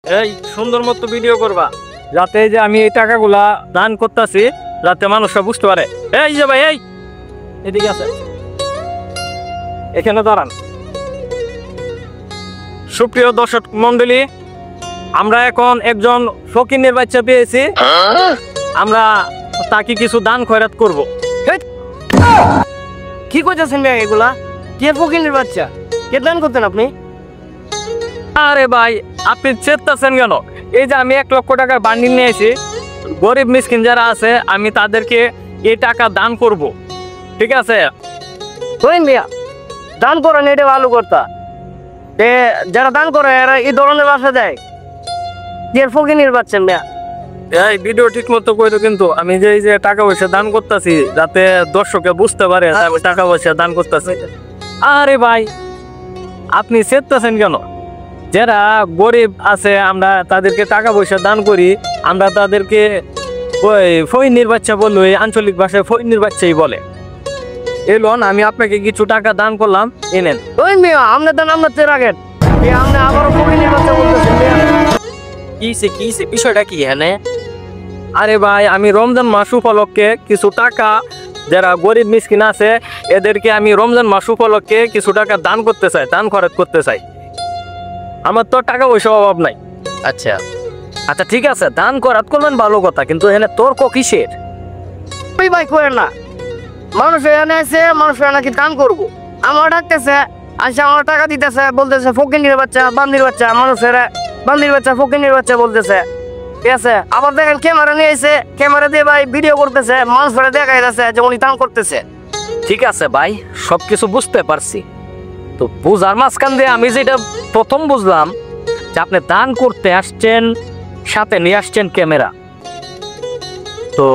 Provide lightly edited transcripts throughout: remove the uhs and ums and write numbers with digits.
এই সুন্দর মতো ভিডিও করবা, যাতে যে আমি এই টাকাগুলা দান করতেছি যাতে মানুষরা বুঝতে পারে। এই যে ভাই, এই এদিকে আছে, এখানে দাঁড়ান। সুপ্রিয় দর্শক মন্ডলী, আমরা এখন একজন ফকিনের বাচ্চা পেয়েছি, আমরা তাকে কিছু দান খয়রাত করব। কি করতেছেন ভাই এগুলা? কে ফকিনের বাচ্চা? কে দান করতেন আপনি? আরে ভাই, আপনি চেতাছেন কেন? এই যে আমি 1 লক্ষ টাকার বান্ডিল নিয়েছি, গরিব মিসকিন যারা আছে আমি তাদেরকে এই টাকা দান করব, ঠিক আছে? কইন মিয়া, দান করেন, এটা ভালো কথা। যারা দান করে এরা এই ধরনের বাসা দেয়। কে ফকিনের বাচ্চা মিয়া? এই ভিডিও ঠিক মতো কইতো, কিন্তু আমি যে এই যে টাকা পয়সা দান করতেছি যাতে দর্শকে বুঝতে পারে আমি টাকা পয়সা দান করতেছি। আরে ভাই, আপনি চেতাছেন কেন? যারা গরিব আছে আমরা তাদেরকে টাকা পয়সা দান করি, আমরা তাদেরকে ওই ফকিনের বাচ্চা বললো, এই আঞ্চলিক ভাষায় ফকিনের বাচ্চাই বলে। এলন আমি আপনাকে কিছু টাকা দান করলাম, এনেন। কইন মিয়া, আপনি দান আপনার রাখেন। আপনি আবারও ফকিনের বাচ্চা বলতেছেন মিয়া? কিসে বিষয়টা কি এখানে? আরে ভাই, আমি রমজান মাস উপলক্ষে কিছু টাকা, যারা গরিব মিসকিন আছে এদেরকে আমি রমজান মাস উপলক্ষে কিছু টাকা দান করতে চাই, দান খরচ করতে চাই। আমার তো টাকা পয়সা অভাব নাই। আচ্ছা আচ্ছা ঠিক আছে, দান খরচ করবেন ভালো কথা, কিন্তু এখানে তর্ক কিসের? ওই ভাই করেন না, মানুষ এখানে আছে, মানুষ নাকি দান করবো, আমার ডাকতেছে, আচ্ছা আমার টাকা দিতেছে, বলতেছে ফকিনের বাচ্চা, বান্দির বাচ্চা, মানুষের বান্দির বাচ্চা, ফকিনের বাচ্চা বলতেছে, ঠিক আছে? আবার দেখেন ক্যামেরা নিয়ে এসে, ক্যামেরা দিয়ে ভাই ভিডিও করতেছে, মানুষের দেখা যাচ্ছে যে উনি দান করতেছে। ঠিক আছে ভাই, সবকিছু বুঝতে পারছি, তো বুঝার মাঝখান দিয়ে আমি যেটা প্রথম বুঝলাম যে আপনি দান করতে আসছেন, সাথে নিয়ে আসছেন ক্যামেরা। তো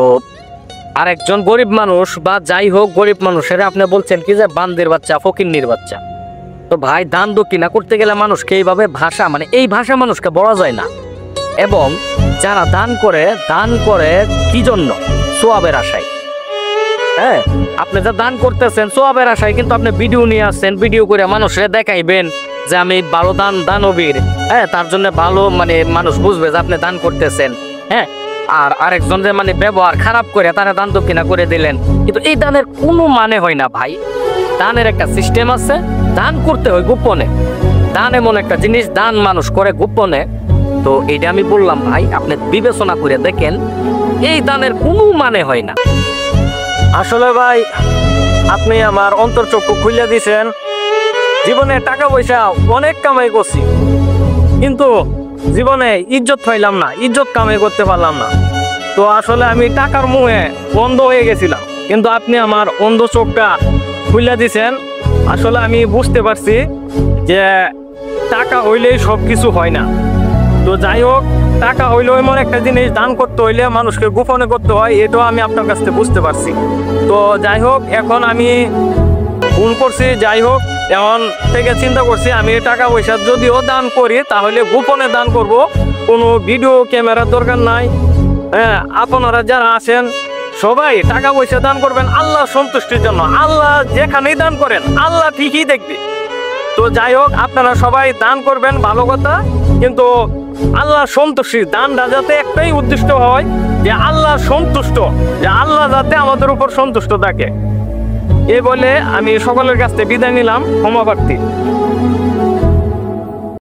আরেকজন গরিব মানুষ বা যাই হোক গরিব মানুষের আপনি বলছেন কি যে বান্দির বাচ্চা, ফকিন্নির বাচ্চা। তো ভাই, দান দক্ষিণা করতে গেলে মানুষকে এইভাবে ভাষা, মানে এই ভাষা মানুষকে বলা যায় না। এবং যারা দান করে কি জন্য? সোয়াবের আশায়। হ্যাঁ, আপনি যা দান করতেছেন সোয়াবের আশায়, কিন্তু আপনি ভিডিও নিয়ে আসছেন, ভিডিও করে মানুষের দেখাইবেন যে আমি ভালো দানবীর। হ্যাঁ, তার জন্য ভালো, মানে মানুষ বুঝবে যে আপনি দান করতেছেন। হ্যাঁ, আর আরেকজন যে মানে ব্যবহার খারাপ করে তারা দান দক্ষিণা করে দিলেন, কিন্তু এই দানের কোনো মানে হয় না ভাই। দানের একটা সিস্টেম আছে, দান করতে হয় গোপনে। দান এমন একটা জিনিস, দান মানুষ করে গোপনে। তো এইটা আমি বললাম ভাই, আপনি বিবেচনা করে দেখেন, এই দানের কোনো মানে হয় না। আসলে ভাই, আপনি আমার অন্তর্চক্ষু খুলে দিয়েছেন। জীবনে টাকা পয়সা অনেক কামাই করছি, কিন্তু জীবনে ইজ্জত পাইলাম না, ইজ্জত কামাই করতে পারলাম না। তো আসলে আমি টাকার মুহে অন্ধ হয়ে গেছিলাম, কিন্তু আপনি আমার অন্ধ চোখটা খুলে দিয়েছেন। আসলে আমি বুঝতে পারছি যে টাকা হইলেই সব কিছু হয় না। তো যাই হোক, টাকা হইলেও এমন একটা জিনিস, দান করতে হইলে মানুষকে গোপনে করতে হয়, এটাও আমি আপনার কাছ থেকে বুঝতে পারছি। তো যাই হোক, এখন আমি ভুল করছি। যাই হোক, এখন থেকে চিন্তা করছি আমি টাকা পয়সা যদিও দান করি তাহলে গোপনে দান করব, কোনো ভিডিও ক্যামেরার দরকার নাই। হ্যাঁ, আপনারা যারা আছেন সবাই টাকা পয়সা দান করবেন আল্লাহর সন্তুষ্টির জন্য। আল্লাহ যেখানেই দান করেন আল্লাহ ঠিকই দেখবে। তো যাই হোক, আপনারা সবাই দান করবেন ভালো কথা, কিন্তু আল্লাহ সন্তুষ্টি, দানটা যাতে একটাই উদ্দেশ্য হয় যে আল্লাহ সন্তুষ্ট, যে আল্লাহ যাতে আমাদের উপর সন্তুষ্ট থাকে। এ বলে আমি সকলের কাছ থেকে বিদায় নিলাম, ক্ষমা প্রার্থী।